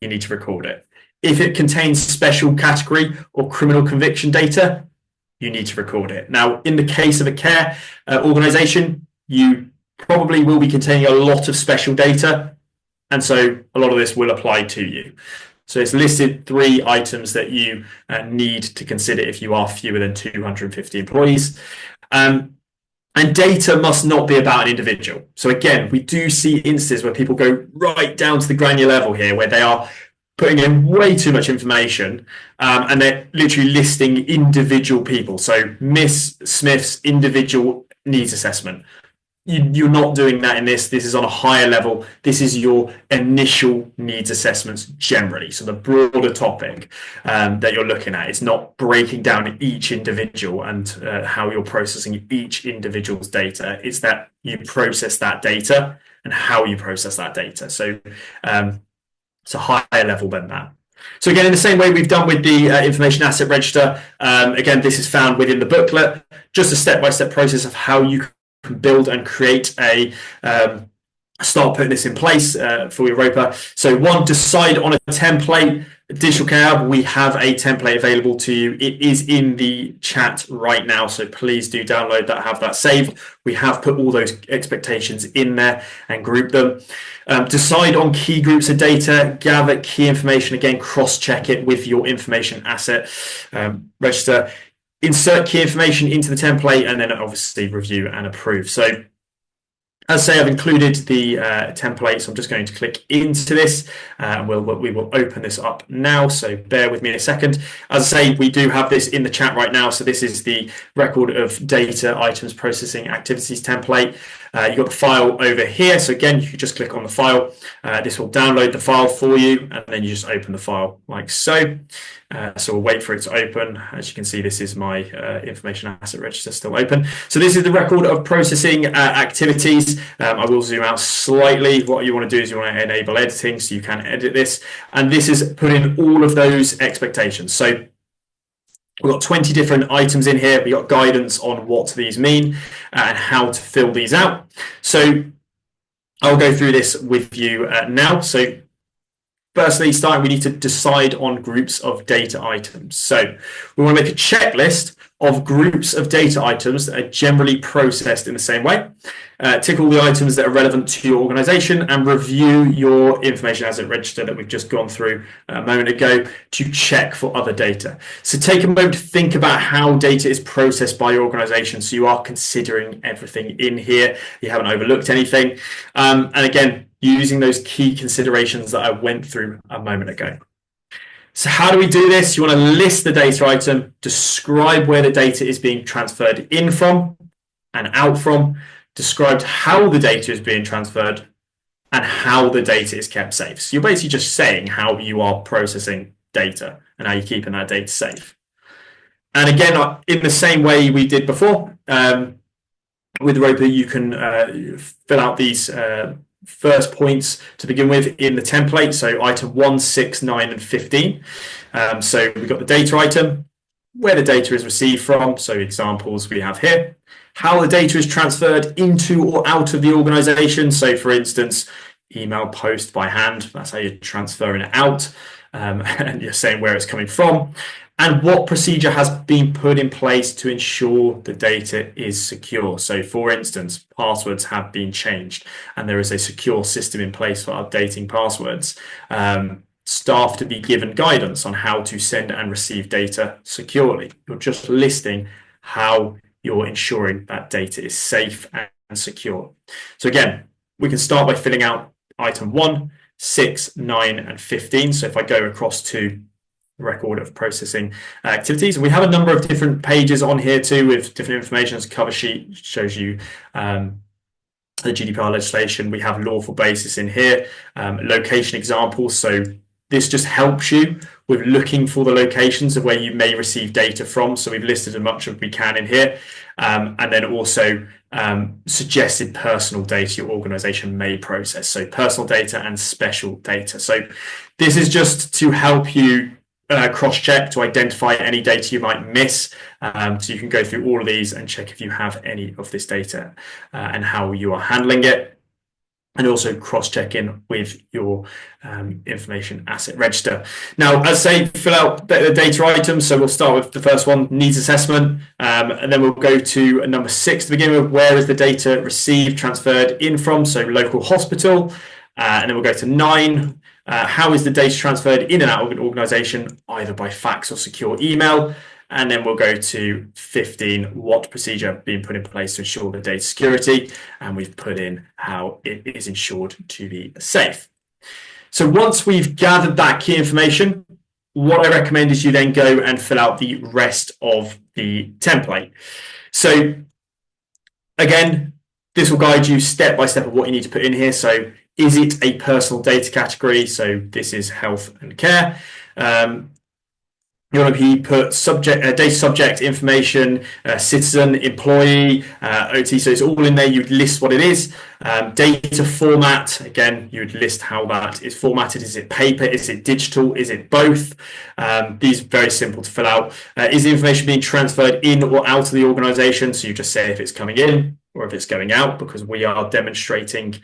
you need to record it. If it contains special category or criminal conviction data, you need to record it. Now, in the case of a care organisation, you probably will be containing a lot of special data, and so a lot of this will apply to you. So it's listed 3 items that you need to consider if you are fewer than 250 employees. And data must not be about an individual. So again, we do see instances where people go right down to the granular level here, where they are putting in way too much information, and they're literally listing individual people. So Miss Smith's individual needs assessment. You're not doing that in this. This is on a higher level. This is your initial needs assessments generally. So the broader topic that you're looking at is not breaking down each individual and how you're processing each individual's data. It's that you process that data and how you process that data. So it's a higher level than that. So again, in the same way we've done with the information asset register, again, this is found within the booklet, just a step-by-step process of how you can build and create a start putting this in place for your ROPA. So 1, decide on a template. Digital Care Hub, we have a template available to you. It is in the chat right now, so please do download that, have that saved. We have put all those expectations in there and group them. Decide on key groups of data, gather key information, again, cross-check it with your information asset register. Insert key information into the template, and then obviously review and approve. So as I say, I've included the template, so I'm just going to click into this, and we will open this up now, so bear with me in a second. As I say, we do have this in the chat right now, so this is the record of data items processing activities template. You've got the file over here, so again, you can just click on the file. This will download the file for you, and then you just open the file like so. So we'll wait for it to open. As you can see, this is my information asset register still open. So this is the record of processing activities. I will zoom out slightly. What you want to do is you want to enable editing so you can edit this. And this is putting all of those expectations. So we've got 20 different items in here. We've got guidance on what these mean and how to fill these out. So I'll go through this with you now. So firstly, starting, we need to decide on groups of data items. So we want to make a checklist of groups of data items that are generally processed in the same way. Tick all the items that are relevant to your organization and review your information as it registered that we've just gone through a moment ago to check for other data. So take a moment to think about how data is processed by your organization so you are considering everything in here. You haven't overlooked anything. And again, using those key considerations that I went through a moment ago. So how do we do this? You want to list the data item, describe where the data is being transferred in from and out from, describe how the data is being transferred, and how the data is kept safe. So you're basically just saying how you are processing data and how you're keeping that data safe. And again, in the same way we did before, with ROPA, you can fill out these first points to begin with in the template. So item 1, 6, 9, and 15. So we've got the data item, where the data is received from. So examples we have here. How the data is transferred into or out of the organization. So for instance, email post by hand, that's how you're transferring it out. And you're saying where it's coming from. And what procedure has been put in place to ensure the data is secure. So for instance, passwords have been changed and there is a secure system in place for updating passwords. Staff to be given guidance on how to send and receive data securely. You're just listing how you're ensuring that data is safe and secure. So again, we can start by filling out item 1, 6, 9, and 15. So if I go across to record of processing activities. We have a number of different pages on here too with different information. As a cover sheet shows you the GDPR legislation. We have lawful basis in here, location examples. So this just helps you with looking for the locations of where you may receive data from. So we've listed as much as we can in here. And then also suggested personal data your organization may process. So personal data and special data. So this is just to help you cross-check to identify any data you might miss. So you can go through all of these and check if you have any of this data and how you are handling it. And also cross-check in with your information asset register. Now, as I say, fill out the data items. So we'll start with the first one, needs assessment. And then we'll go to number 6 to begin with. Where is the data received, transferred in from? So local hospital. And then we'll go to 9. How is the data transferred in and out of an organization, either by fax or secure email? And then we'll go to 15, what procedure being put in place to ensure the data security? And we've put in how it is ensured to be safe. So once we've gathered that key information, what I recommend is you then go and fill out the rest of the template. So again, this will guide you step by step of what you need to put in here. So is it a personal data category? So this is health and care. You want to put subject, data subject information, citizen, employee, OT. So it's all in there. You'd list what it is. Data format. Again, you would list how that is formatted. Is it paper? Is it digital? Is it both? These are very simple to fill out. Is the information being transferred in or out of the organization? So you just say if it's coming in or if it's going out, because we are demonstrating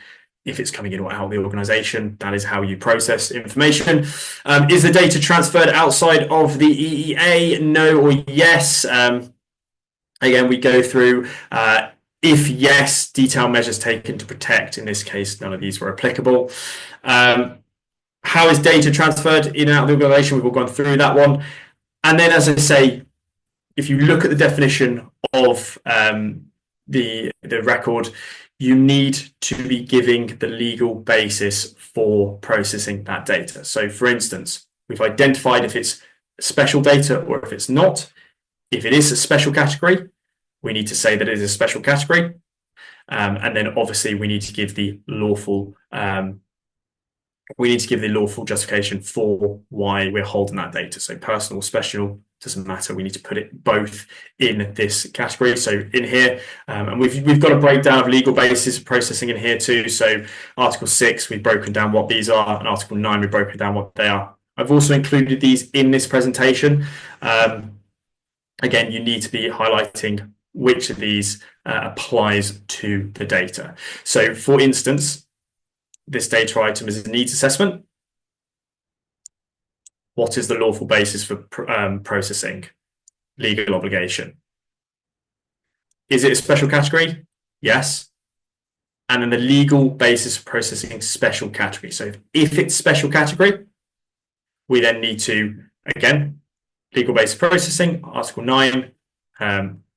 if it's coming in or out of the organization. That is how you process information. Is the data transferred outside of the EEA? No or yes. Again, we go through, if yes, detailed measures taken to protect. In this case, none of these were applicable. How is data transferred in and out of the organization? We've all gone through that one. And then, as I say, if you look at the definition of the record, you need to be giving the legal basis for processing that data. So for instance, we've identified if it's special data or if it's not. If it is a special category, we need to say that it is a special category. And then obviously we need to give the lawful justification for why we're holding that data. So personal, special, doesn't matter. We need to put it both in this category. So in here, and we've got a breakdown of legal basis of processing in here too. So Article 6, we've broken down what these are, and Article 9, we've broken down what they are. I've also included these in this presentation. Again, you need to be highlighting which of these applies to the data. So for instance, this data item is a needs assessment. What is the lawful basis for processing? Legal obligation. Is it a special category? Yes. And then the legal basis for processing special category. So if it's special category, we then need to, again, legal basis processing, Article 9,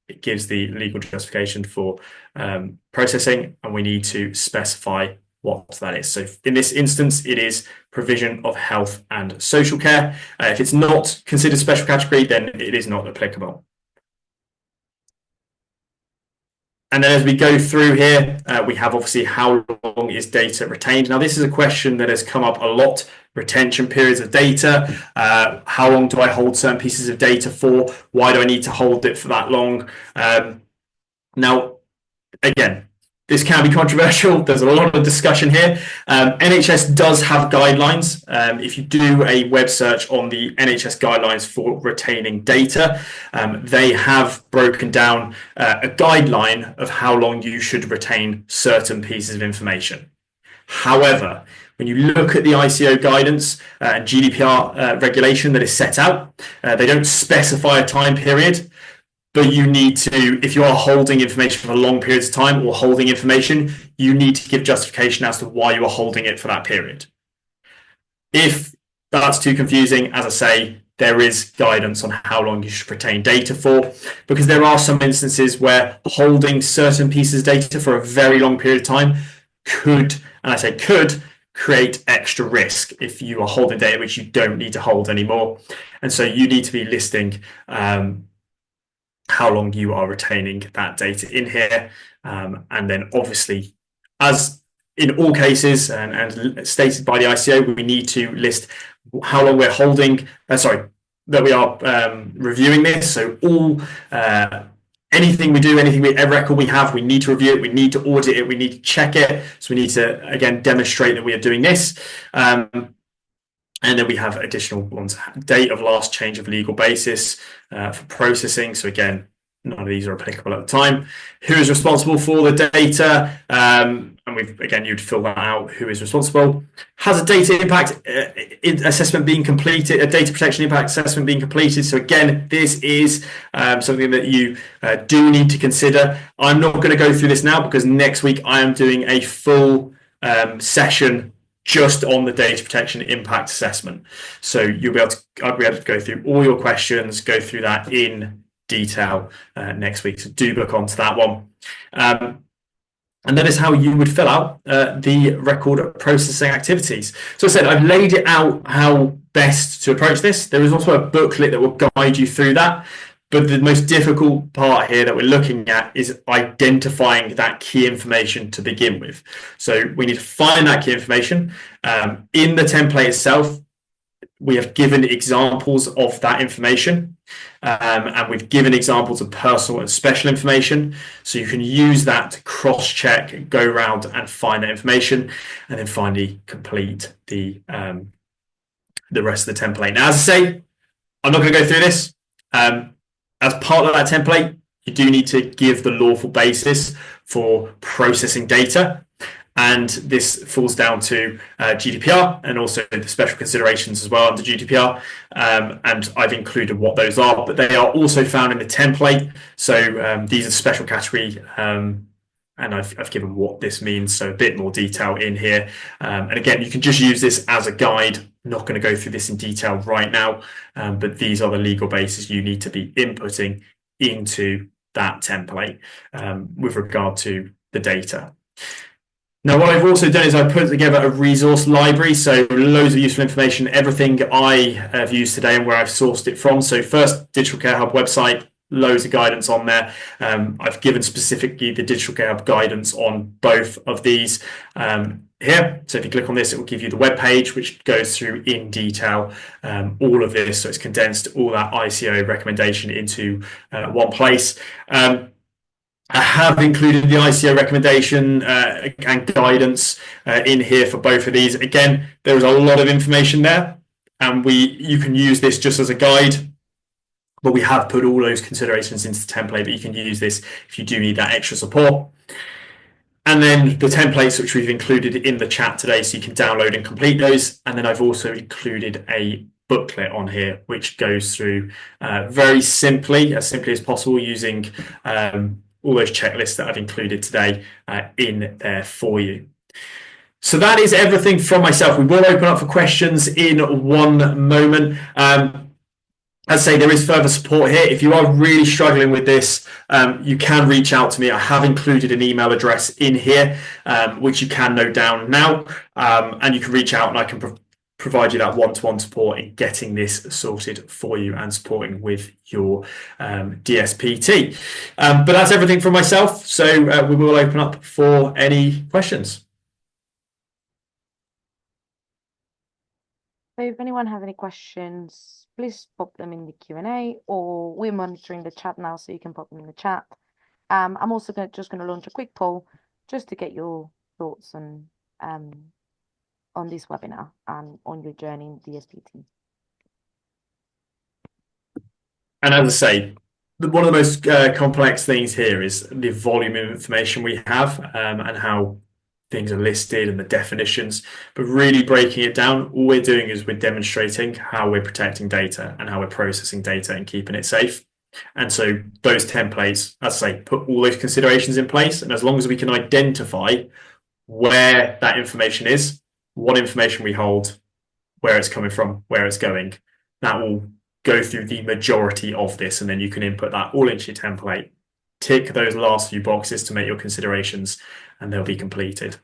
it gives the legal justification for processing, and we need to specify what that is. So in this instance, it is provision of health and social care. If it's not considered special category, then it is not applicable. And then as we go through here, we have obviously how long is data retained. Now, this is a question that has come up a lot, retention periods of data. How long do I hold certain pieces of data for? Why do I need to hold it for that long? Now, again, this can be controversial. There's a lot of discussion here. NHS does have guidelines. If you do a web search on the NHS guidelines for retaining data, they have broken down a guideline of how long you should retain certain pieces of information. However, when you look at the ICO guidance and GDPR regulation that is set out, they don't specify a time period. But you need to, if you are holding information for long periods of time or holding information, you need to give justification as to why you are holding it for that period. If that's too confusing, as I say, there is guidance on how long you should retain data for, because there are some instances where holding certain pieces of data for a very long period of time could, and I say could, create extra risk if you are holding data which you don't need to hold anymore. And so you need to be listing how long you are retaining that data in here. And then obviously, as in all cases and stated by the ICO, we need to list how long we're holding, that we are reviewing this. So all, anything we do, every record we have, we need to review it, we need to audit it, we need to check it. So we need to, again, demonstrate that we are doing this. And then we have additional ones, date of last change of legal basis for processing. So again, none of these are applicable at the time. Who is responsible for the data? And you'd fill that out, who is responsible. Has a data impact assessment being completed, a data protection impact assessment being completed? So again, this is something that you do need to consider. I'm not going to go through this now because next week I am doing a full session just on the data protection impact assessment. So I'll be able to go through all your questions, go through that in detail next week. So do book onto that one. And that is how you would fill out the record processing activities. So I said, I've laid it out how best to approach this. There is also a booklet that will guide you through that. But the most difficult part here that we're looking at is identifying that key information to begin with. So we need to find that key information. In the template itself, we have given examples of that information. And we've given examples of personal and special information. So you can use that to cross-check, go around and find that information, and then finally complete the rest of the template. Now, as I say, I'm not going to go through this. As part of that template, you do need to give the lawful basis for processing data. And this falls down to GDPR and also the special considerations as well under GDPR. And I've included what those are, but they are also found in the template. So these are special category, and I've given what this means, so a bit more detail in here. And again, you can just use this as a guide. I'm not going to go through this in detail right now, but these are the legal bases you need to be inputting into that template with regard to the data. Now, what I've also done is I've put together a resource library, so loads of useful information, everything I have used today and where I've sourced it from. So first, Digital Care Hub website, loads of guidance on there. I've given specifically the Digital Care Hub guidance on both of these here. So if you click on this, it will give you the web page, which goes through in detail all of this. So it's condensed all that ICO recommendation into one place. I have included the ICO recommendation and guidance in here for both of these. Again, there is a lot of information there, and you can use this just as a guide, but we have put all those considerations into the template, but you can use this if you do need that extra support. And then the templates which we've included in the chat today, so you can download and complete those. And then I've also included a booklet on here, which goes through very simply as possible using all those checklists that I've included today in there for you. So that is everything from myself. We will open up for questions in one moment. As I say, there is further support here. If you are really struggling with this, you can reach out to me. I have included an email address in here, which you can note down now, and you can reach out and I can provide you that one-to-one support in getting this sorted for you and supporting with your DSPT. But that's everything from myself. So we will open up for any questions. So if anyone have any questions, please pop them in the Q&A, or we're monitoring the chat now, so you can pop them in the chat. I'm also just going to launch a quick poll just to get your thoughts on this webinar and on your journey in DSPT. And as I say, one of the most complex things here is the volume of information we have and how things are listed and the definitions, but really breaking it down, all we're doing is we're demonstrating how we're protecting data and how we're processing data and keeping it safe. And so those templates, as I say, put all those considerations in place. And as long as we can identify where that information is, what information we hold, where it's coming from, where it's going, that will go through the majority of this. And then you can input that all into your template, tick those last few boxes to make your considerations, and they'll be completed.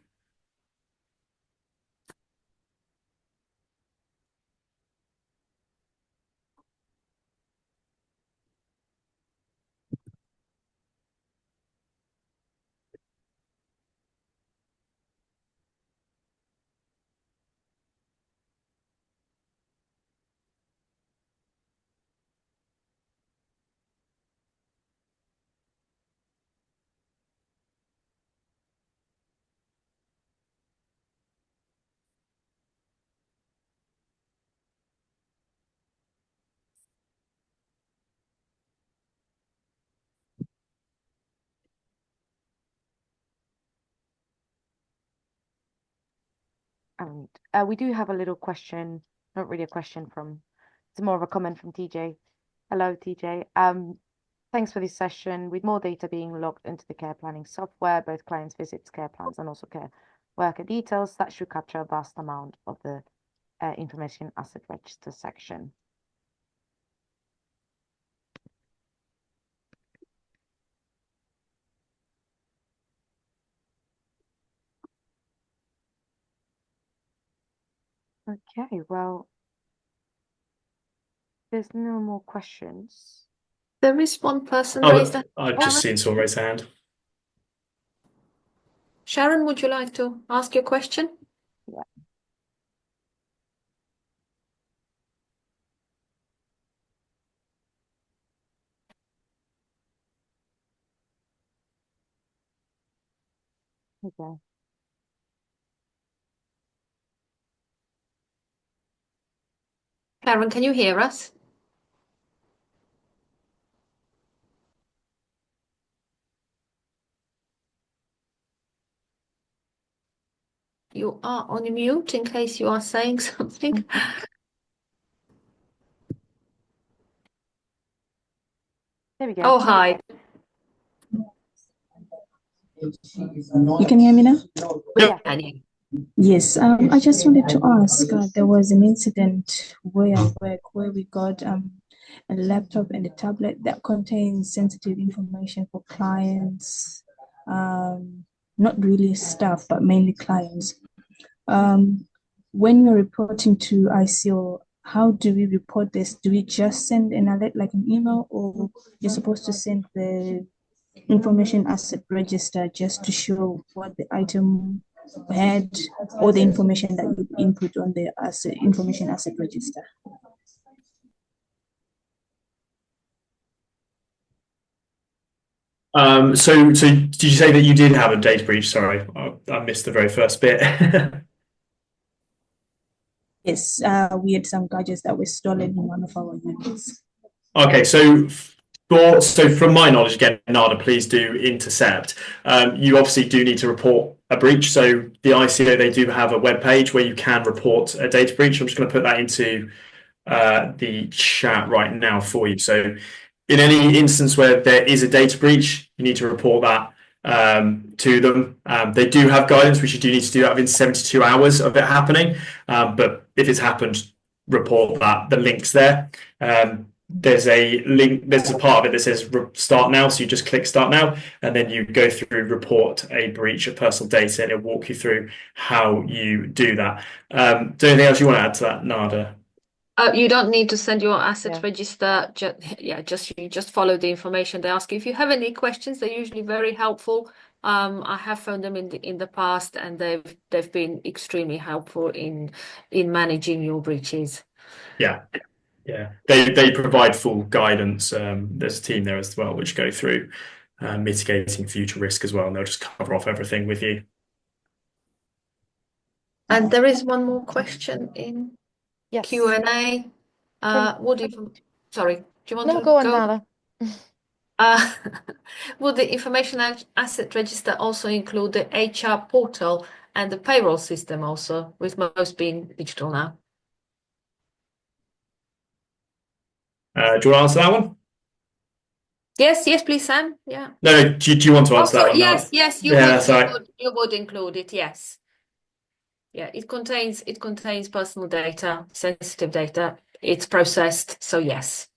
And we do have a little question, not really a question it's more of a comment from TJ. Hello, TJ. Thanks for this session. With more data being logged into the care planning software, both clients' visits, care plans, and also care worker details, that should capture a vast amount of the information asset register section. Okay, well, there's no more questions. There is one person raised hand. I've just seen someone raise a hand. Sharon, would you like to ask your question? Yeah. Okay. Sharon, can you hear us? You are on mute in case you are saying something. There we go. Oh, hi. You can hear me now? Yeah. Yes, I just wanted to ask, there was an incident where at work where we got a laptop and a tablet that contains sensitive information for clients, not really staff, but mainly clients. When we're reporting to ICO, how do we report this? Do we just send an alert like an email, or you're supposed to send the information asset register just to show what the item had, or the information that you input on the information asset register? So did you say that you did have a data breach? Sorry, I missed the very first bit. Yes, we had some gadgets that were stolen in one of our units. Okay, so from my knowledge, again, Nada, please do intercept. You obviously do need to report a breach. So the ICO, they do have a web page where you can report a data breach. I'm just going to put that into the chat right now for you. So in any instance where there is a data breach, you need to report that to them. They do have guidance, which you do need to do that within 72 hours of it happening. But if it's happened, report that. The link's there. There's a link, there's a part of it that says start now. So you just click start now, and then you go through report a breach of personal data, and it'll walk you through how you do that. Is there anything else you want to add to that, Nada? You don't need to send your asset Yeah. register. You just follow the information they ask you. If you have any questions, they're usually very helpful. I have found them in the past, and they've been extremely helpful in managing your breaches. Yeah. Yeah, they provide full guidance. There's a team there as well which go through mitigating future risk as well, and they'll just cover off everything with you. And there is one more question in Yes. Q&A. Sorry, do you want No, to go on, Nala. Would the information asset register also include the HR portal and the payroll system also, with most being digital now? Do you want to answer that one? Yes, please, Sam. Yeah. No, do you want to answer that one? Yes, you Yeah, would. that's right. You would include it. Yes. Yeah, it contains personal data, sensitive data. It's processed, so yes.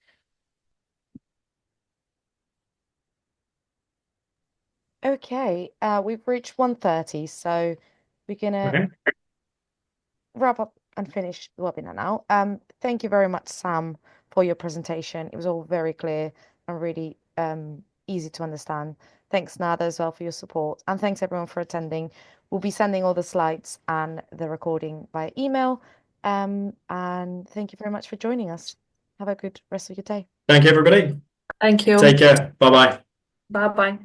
Okay, we've reached 1:30, so we're gonna Okay. wrap up and finish the webinar now. Thank you very much, Sam, for your presentation. It was all very clear and really easy to understand. Thanks, Nada, as well for your support, and thanks everyone for attending. We'll be sending all the slides and the recording by email. And thank you very much for joining us. Have a good rest of your day. Thank you, everybody. Thank you. Take care. Bye bye. Bye-bye.